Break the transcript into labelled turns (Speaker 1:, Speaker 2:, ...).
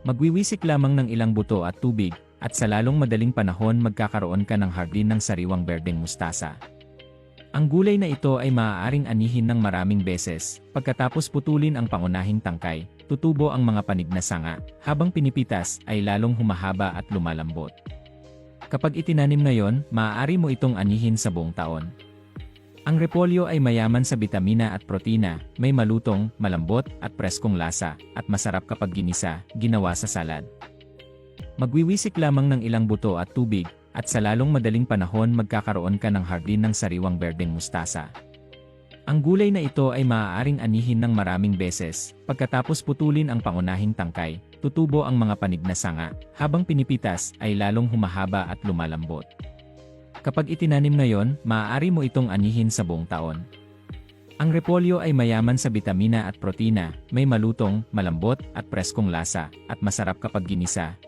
Speaker 1: Magwiwisik lamang ng ilang buto at tubig, at sa lalong madaling panahon magkakaroon ka ng hardin ng sariwang berdeng mustasa. Ang gulay na ito ay maaaring anihin ng maraming beses. Pagkatapos putulin ang pangunahing tangkay, tutubo ang mga panig na sanga, habang pinipitas ay lalong humahaba at lumalambot. Kapag itinanim na yon, maaari mo itong anihin sa buong taon. Ang repolyo ay mayaman sa bitamina at protina, may malutong, malambot, at preskong lasa, at masarap kapag ginisa, ginawa sa salad. Magwiwisik lamang ng ilang buto at tubig, at sa lalong madaling panahon magkakaroon ka ng hardin ng sariwang berdeng mustasa. Ang gulay na ito ay maaaring anihin ng maraming beses. Pagkatapos putulin ang pangunahing tangkay, tutubo ang mga panig na sanga, habang pinipitas ay lalong humahaba at lumalambot. Kapag itinanim na yon, maaari mo itong anihin sa buong taon. Ang repolyo ay mayaman sa bitamina at protina, may malutong, malambot, at preskong lasa, at masarap kapag ginisa,